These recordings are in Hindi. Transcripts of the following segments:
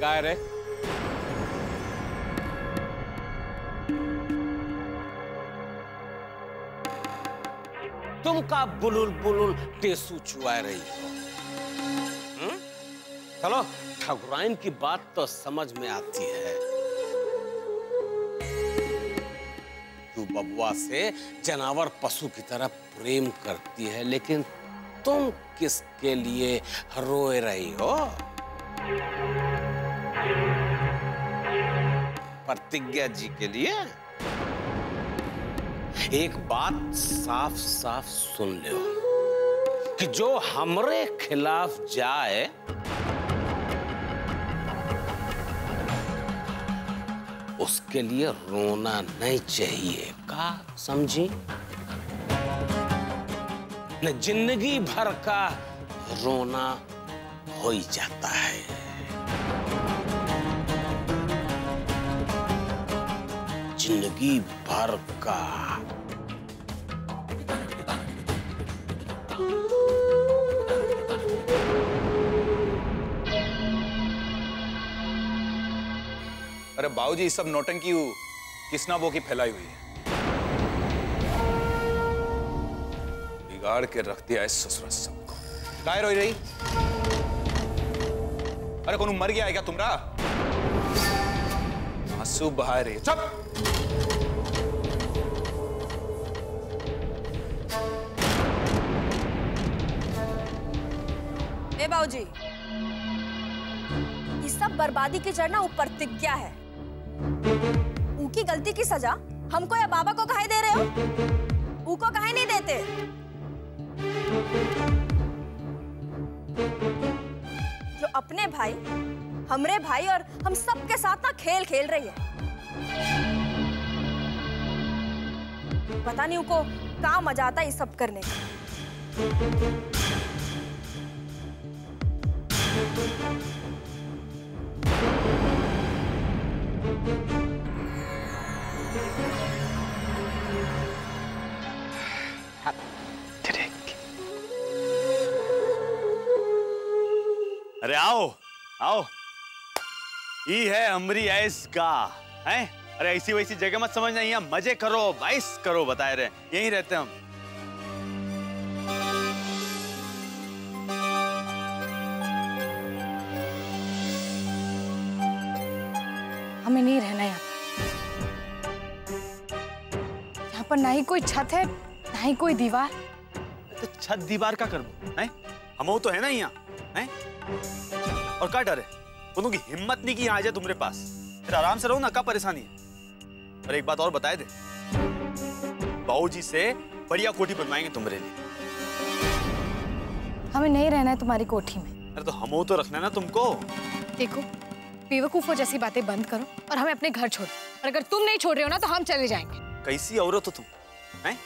काय रे? तुम का बुलुल बुलुल टेसू चुआ रही हो? चलो, ठकुराइन की बात तो समझ में आती है। तू बबुआ से जानवर पशु की तरह प्रेम करती है, लेकिन तुम किसके लिए रोए रही हो? प्रतिज्ञा जी के लिए? एक बात साफ साफ सुन लो कि जो हमरे खिलाफ जाए उसके लिए रोना नहीं चाहिए, का समझी? न जिंदगी भर का रोना हो ही जाता है। जिंदगी भर का। अरे बाबूजी, सब नौटंकी किसना वो की फैलाई हुई है, बिगाड़ के रख दिया है ससुर सबको। काय रोई रही? अरे कौन मर गया है क्या तुमरा? आंसू बहा रही। चुप! ए बाबूजी, ये सब बर्बादी की जड़ ना ऊपर प्रतिज्ञा है। उनकी गलती की सजा हमको या बाबा को काहे दे रहे हो? उनको काहे नहीं देते? जो अपने भाई, हमरे भाई और हम सब के साथ ना खेल खेल रही है। पता नहीं उनको कहाँ मजा आता है ये सब करने का। अरे आओ आओ, ये है हमरी ऐस का है। अरे ऐसी वैसी जगह मत समझना, यहाँ मजे करो, बाइस करो, बताए रहे यहीं रहते हम। हमें नहीं रहना यहाँ पर। यहाँ पर ना ही कोई छत है, ना ही कोई दीवार। तो छत दीवार का कर हैं? हम तो है ना यहाँ हैं? और क्या डर है? दोनों की हिम्मत नहीं कि यहाँ आ जाए तुम्हारे पास। फिर आराम से रहो ना, क्या परेशानी है? और एक बात और बताए दे, बाबूजी से बढ़िया कोठी बनवाएंगे तुम्हारे लिए। हमें नहीं रहना है तुम्हारी कोठी में। अरे तो हम तो रखना है ना तुमको। देखो, बेवकूफों जैसी बातें बंद करो और हमें अपने घर छोड़ो। और अगर तुम नहीं छोड़ रहे हो ना तो हम चले जाएंगे। कैसी औरत हो तुम हैं?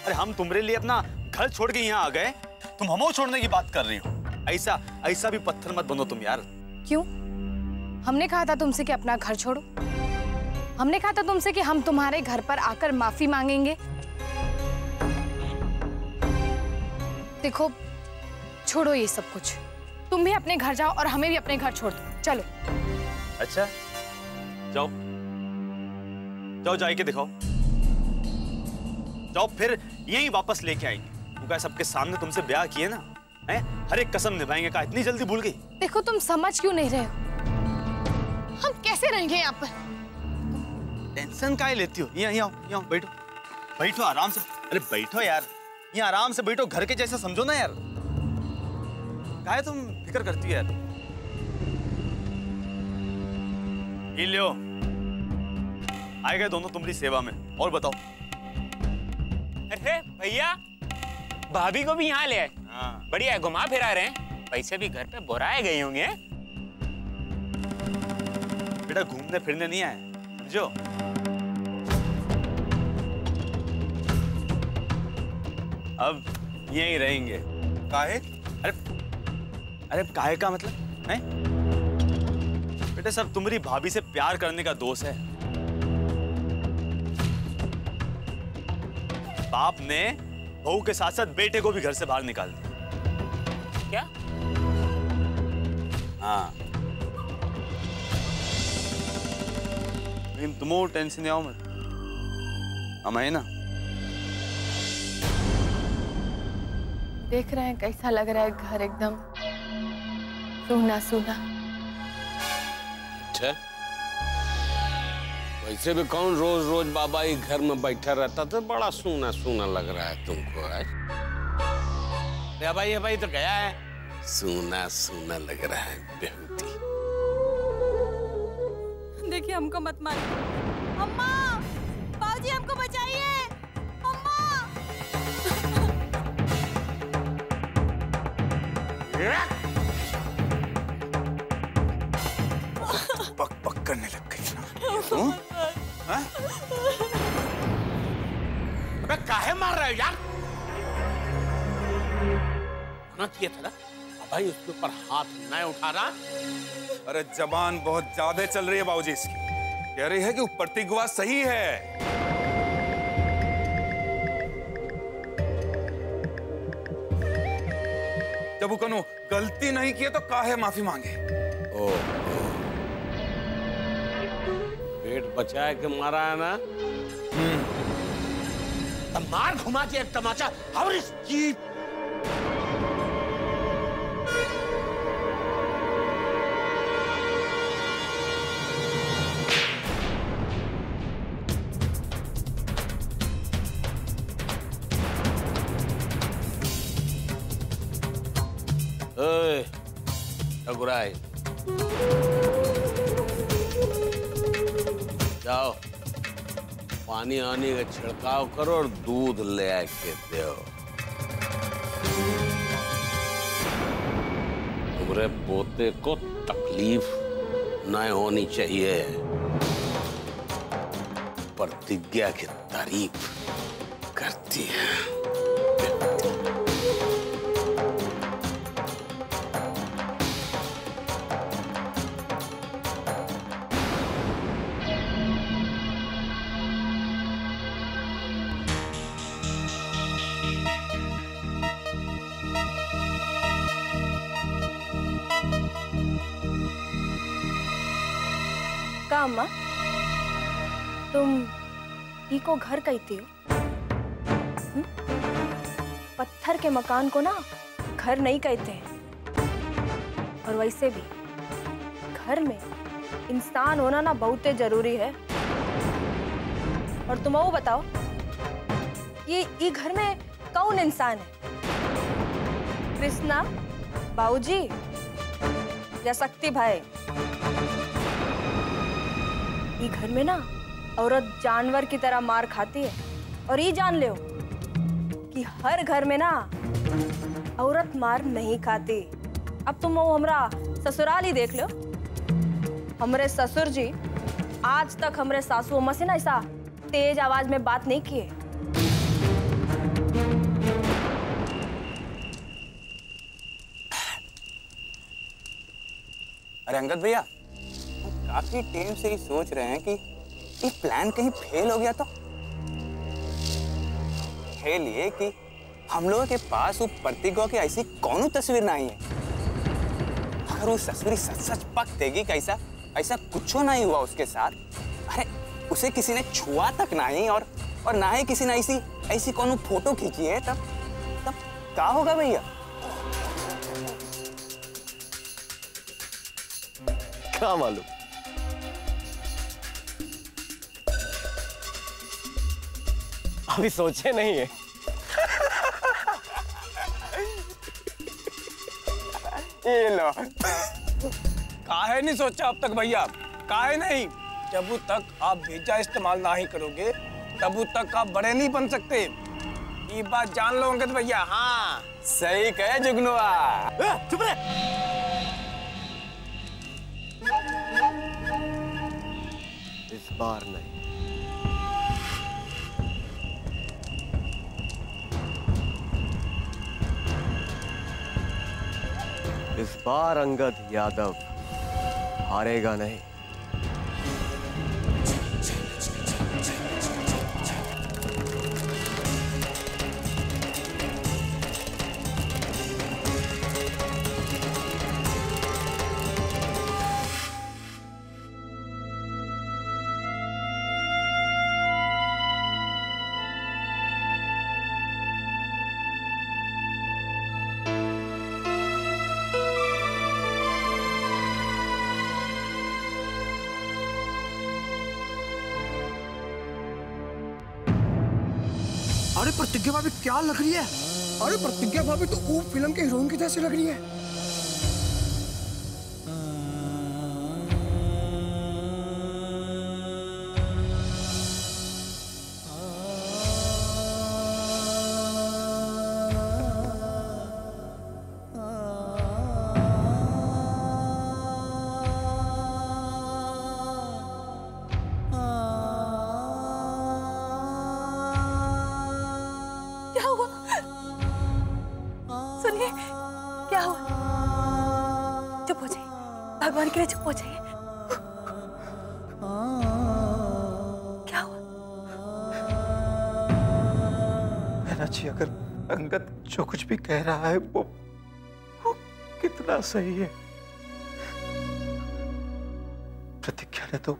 अरे हम तुम्हारे लिए अपना घर छोड़ के यहाँ आ गए, तुम हमो छोड़ने की बात कर रही हो। ऐसा ऐसा भी पत्थर मत बनो तुम यार। क्यों? हमने कहा था तुमसे कि अपना घर छोड़ो। हमने कहा था तुमसे कि हम तुम्हारे घर पर आकर माफी मांगेंगे। देखो, छोड़ो ये सब कुछ। तुम भी अपने घर जाओ और हमें भी अपने घर छोड़ दो। चलो। अच्छा, जाओ जाओ, जाके दिखाओ। जाओ, फिर यहीं वापस लेके आएंगे। क्योंकि सबके सामने तुमसे ब्याह किए ना, हैं? हर एक कसम निभाएंगे। कहा इतनी जल्दी भूल गई? देखो, तुम समझ क्यों नहीं रहे हो? हम कैसे रहेंगे यहाँ पर? टेंशन काहे लेती हो? यहाँ यहाँ बैठो, बैठो आराम से। अरे बैठो यार, यहाँ आराम से बैठो, घर के जैसा समझो ना यार। काहे तुम फिक्र करती हो यार? ये लो, आए गए दोनों तुम्हारी सेवा में। और बताओ। अरे भैया, भाभी को भी यहाँ ले आए। हाँ। बढ़िया है, घुमा फिरा रहे हैं। पैसे भी घर पे बोराए गए होंगे। बेटा घूमने फिरने नहीं आए, समझो। अब यहीं रहेंगे। काहे? अरे काहे का मतलब है? बेटा सब तुम्हारी भाभी से प्यार करने का दोष है। बाप ने बहू के साथ साथ बेटे को भी घर से बाहर निकाल दिया। क्या? हाँ, लेकिन तुम टेंशन आओ मत, हम है ना। देख रहे हैं कैसा लग रहा है घर, एकदम सूना सूना। अच्छा, वैसे भी कौन रोज रोज बाबा ही घर में बैठा रहता, तो बड़ा सूना सूना लग रहा है तुमको आज। भाई तो गया है, सूना सूना लग रहा है बेहुती। देखिए हमको मत मारिए। अम्मा, बाबूजी हमको बचाइए। अम्मा। पक पक करने लग गई ना। अबे काहे मार रहे हो यार? मना किया था ना भाई, उसके ऊपर हाथ न उठा रहा। अरे जबान बहुत ज्यादा चल रही है बाबूजी इसकी। कह रही है कि वो प्रतिज्ञा सही है। जब वो कनो गलती नहीं की तो काहे माफी मांगे। पेट बचा के मारा है ना, तब मार घुमा के एक तमाचा और इसकी। ठकुराई, जाओ पानी आने का छिड़काव करो और दूध ले आके दो। तुम्हारे पोते को तकलीफ न होनी चाहिए। प्रतिज्ञा की तारीफ करती है। अम्मा, तुम ई को घर कहती हो? पत्थर के मकान को ना घर नहीं कहते हैं। और वैसे भी घर में इंसान होना ना बहुत जरूरी है। और तुम वो बताओ, ये घर में कौन इंसान है? कृष्णा, बाबूजी या शक्ति भाई? ये घर में ना औरत जानवर की तरह मार खाती है। और ये जान लो कि हर घर में ना औरत मार नहीं खाती। अब तुम वो हमरा ससुराल ही देख लो। हमरे ससुर जी आज तक हमरे सासू अम्मा से ना ऐसा तेज आवाज में बात नहीं किए। अरे अंगद भैया, काफी टाइम से ही सोच रहे हैं कि ये प्लान कहीं फेल हो गया तो। फेल ये कि हम लोगों के पास वो प्रतिज्ञा की ऐसी कौन तस्वीर नहीं है। अगर वो तस्वीर सच सच पक देगी कैसा ऐसा कुछ नहीं हुआ उसके साथ। अरे उसे किसी ने छुआ तक नहीं, और ना ही किसी ने ऐसी कौन फोटो खींची है, तब क्या होगा भैया? क्या मालूम। अभी सोचे नहीं है। ये लो। काहे नहीं सोचा अब तक भैया? काहे नहीं? जब तक आप भेजा इस्तेमाल ना ही करोगे तब तक आप बड़े नहीं बन सकते। ये बात जान लो अंगद भैया। हाँ सही कहे जुगनुआ। चुप रहे। इस बार नहीं। इस बार अंगद यादव हारेगा नहीं। प्रतिज्ञा भाभी क्या लग रही है? अरे प्रतिज्ञा भाभी तो वो फिल्म के हीरोइन की जैसी लग रही है। क्या हुआ? सुनिए, क्या हुआ? चुप हो जाइए, भगवान के लिए चुप हो जाइए। क्या हुआ? मीनाक्षी, अगर अंगद जो कुछ भी कह रहा है वो कितना सही है। प्रतिज्ञा ने तो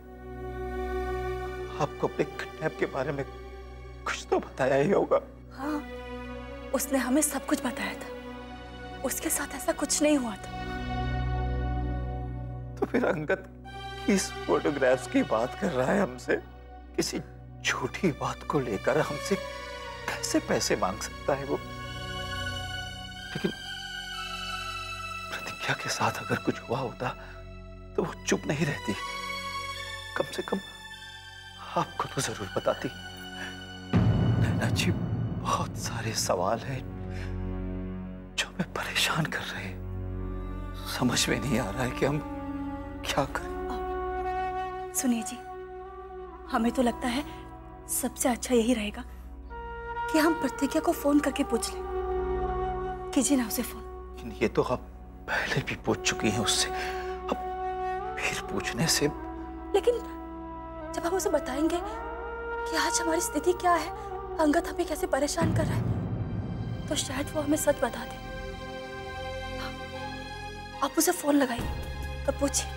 आपको अपने किडनैप के बारे में कुछ तो बताया ही होगा। हाँ, उसने हमें सब कुछ बताया था। उसके साथ ऐसा कुछ नहीं हुआ था। तो फिर अंगद किस फोटोग्राफ्स की बात कर रहा है हमसे? किसी झूठी बात को लेकर हमसे कैसे पैसे मांग सकता है वो? लेकिन प्रतिज्ञा के साथ अगर कुछ हुआ होता तो वो चुप नहीं रहती। कम से कम आपको तो जरूर बताती। नैना जी, बहुत सारे सवाल हैं जो हमें परेशान कर रहे हैं। समझ में नहीं आ रहा है कि हम क्या करें। सुनिए जी, हमें तो लगता है सबसे अच्छा यही रहेगा कि हम प्रतिज्ञा को फोन करके पूछ लें। कीजिए ना उसे फोन। ये तो आप पहले भी पूछ चुकी हैं उससे, अब फिर पूछने से। लेकिन जब हम उसे बताएंगे कि आज हमारी स्थिति क्या है, अंगद हमें कैसे परेशान कर रहा है, तो शायद वो हमें सच बता दे। आप उसे फोन लगाइए और पूछिए।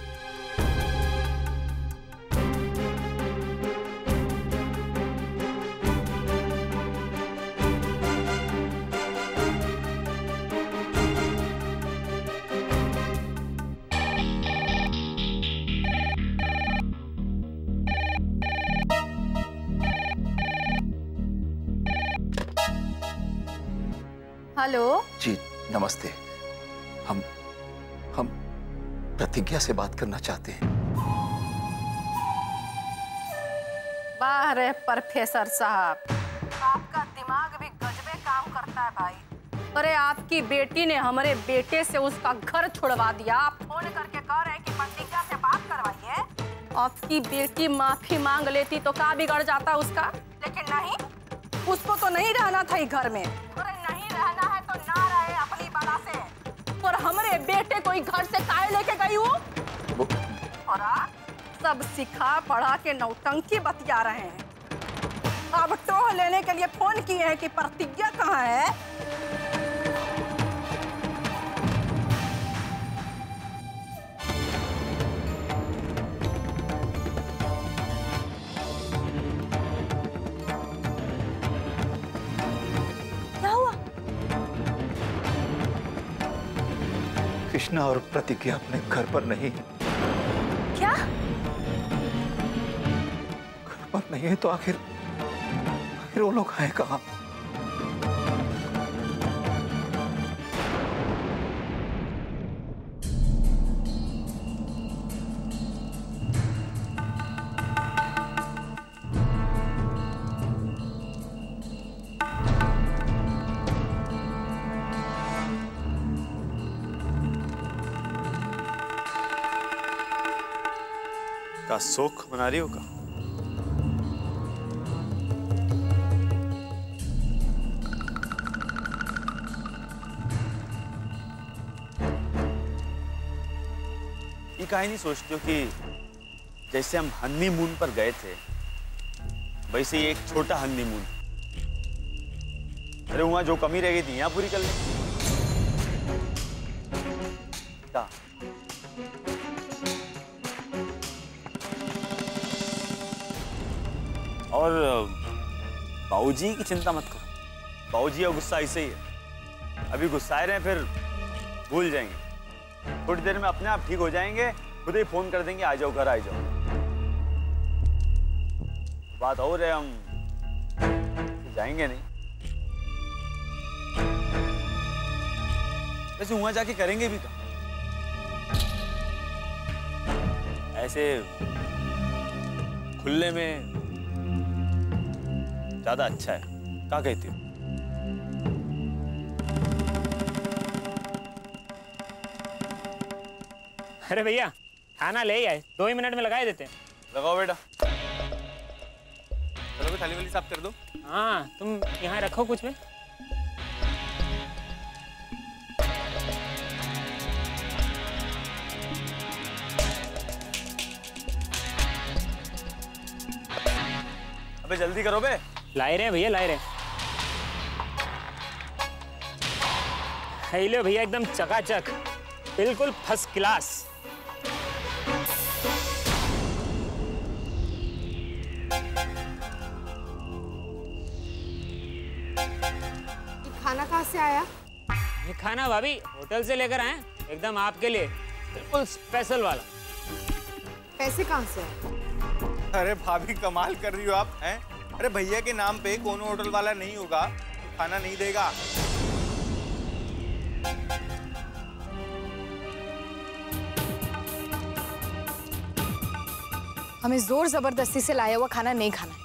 हेलो जी नमस्ते। हम प्रतिज्ञा से बात करना चाहते हैं। वाह रे प्रोफेसर साहब, आपका दिमाग भी गजबे काम करता है भाई। अरे आपकी बेटी ने हमारे बेटे से उसका घर छुड़वा दिया। आप फोन करके कह रहे हैं कि प्रतिज्ञा से बात करवाइए। आपकी बेटी माफी मांग लेती तो क्या बिगड़ जाता उसका, लेकिन नहीं, उसको तो नहीं रहना था घर में। अरे नहीं रहना है तो ना रहे अपनी बला से। और हमारे बेटे को घर से काहे लेके गई हूँ? और सब सिखा पढ़ा के नौटंकी बतिया रहे हैं। अब टोह लेने के लिए फोन किए हैं कि प्रतिज्ञा कहाँ है। कृष्णा और प्रतिज्ञा अपने घर पर नहीं है। क्या? घर पर नहीं है तो आखिर वो लोग हैं कहाँ? का शोक मना रही हो का? ये काहे नहीं सोचते हो कि जैसे हम हनीमून पर गए थे वैसे ही एक छोटा हनीमून। अरे वहां जो कमी रह गई थी यहाँ पूरी कर ले। क्या? और बाबूजी की चिंता मत करो, बाबूजी का गुस्सा ऐसे ही है। अभी गुस्साए रहे फिर भूल जाएंगे, थोड़ी देर में अपने आप ठीक हो जाएंगे, खुद ही फोन कर देंगे आ जाओ घर आ जाओ। बात और है, हम जाएंगे नहीं, वैसे वहां जाके करेंगे भी क्या? ऐसे खुले में ज्यादा अच्छा है, क्या कहती हो? अरे भैया खाना ले आए, 2 ही मिनट में लगा ही देते हैं। लगाओ बेटा। चलो थाली वाली साफ कर दो। हाँ तुम यहाँ रखो कुछ में। अबे जल्दी करो बे। लाए रहे भैया, लाए रहे। लो भैया एकदम चकाचक, बिल्कुल फर्स्ट क्लास। खाना कहाँ से आया? ये खाना भाभी होटल से लेकर आए, एकदम आपके लिए, बिल्कुल स्पेशल वाला। पैसे कहाँ से आए? अरे भाभी कमाल कर रही हो आप, हैं? अरे भैया के नाम पे कोनो होटल वाला नहीं होगा तो खाना नहीं देगा। हमें जोर जबरदस्ती से लाया हुआ खाना नहीं खाना है।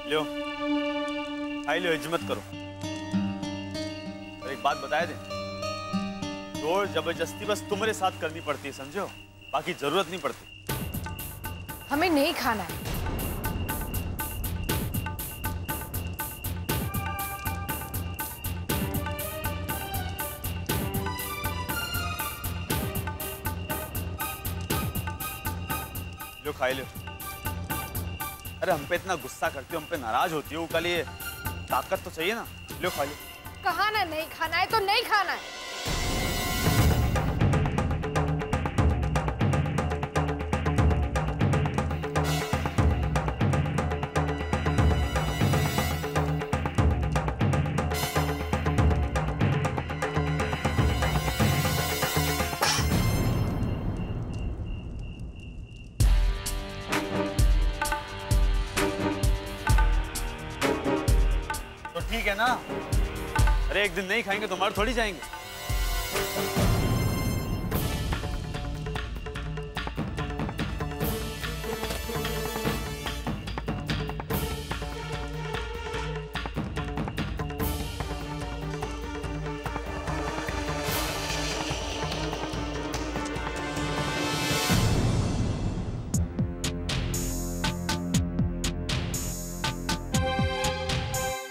लो खाई लो, हिम्मत करो। और एक बात बताए दे, जोर जबरदस्ती बस तुम्हारे साथ करनी पड़ती है, समझो? बाकी जरूरत नहीं पड़ती। हमें नहीं खाना है। लो खाई लो। अरे हम पे इतना गुस्सा करती हो, हम पे नाराज होती हो, कल ये ताकत तो चाहिए ना। लो खा लो। कहा ना नहीं खाना है तो नहीं खाना है। ठीक है ना? अरे एक दिन नहीं खाएंगे तो मर थोड़ी जाएंगे।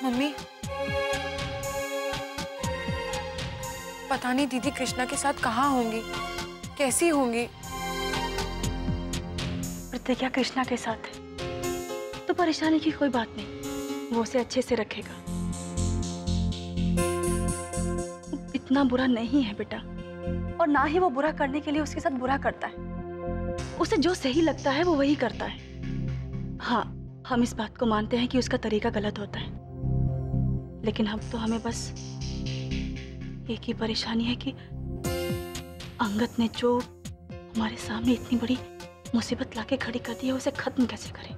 मम्मी, पता नहीं दीदी कृष्णा के साथ कहाँ होंगी, कैसी होंगी। प्रतिज्ञा कृष्णा के साथ है तो परेशानी की कोई बात नहीं, वो उसे अच्छे से रखेगा। इतना बुरा नहीं है बेटा, और ना ही वो बुरा करने के लिए उसके साथ बुरा करता है। उसे जो सही लगता है वो वही करता है। हाँ, हम इस बात को मानते हैं कि उसका तरीका गलत होता है, लेकिन अब तो हमें बस एक ही परेशानी है कि अंगद ने जो हमारे सामने इतनी बड़ी मुसीबत लाके खड़ी कर दी है, उसे खत्म कैसे करें।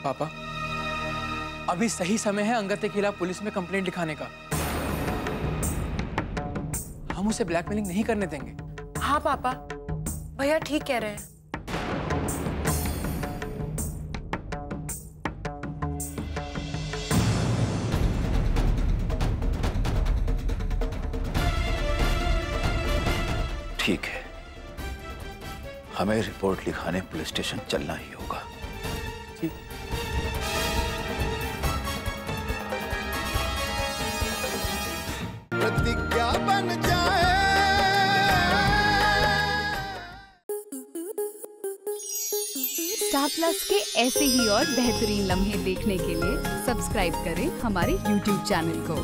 पापा, अभी सही समय है अंगद के खिलाफ पुलिस में कंप्लेंट लिखाने का। हम उसे ब्लैकमेलिंग नहीं करने देंगे। हाँ पापा, भैया ठीक कह रहे हैं। ठीक है, हमें रिपोर्ट लिखाने पुलिस स्टेशन चलना ही होगा। ठीक। प्रतिज्ञा बन जाए। स्टार प्लस के ऐसे ही और बेहतरीन लम्हे देखने के लिए सब्सक्राइब करें हमारे YouTube चैनल को।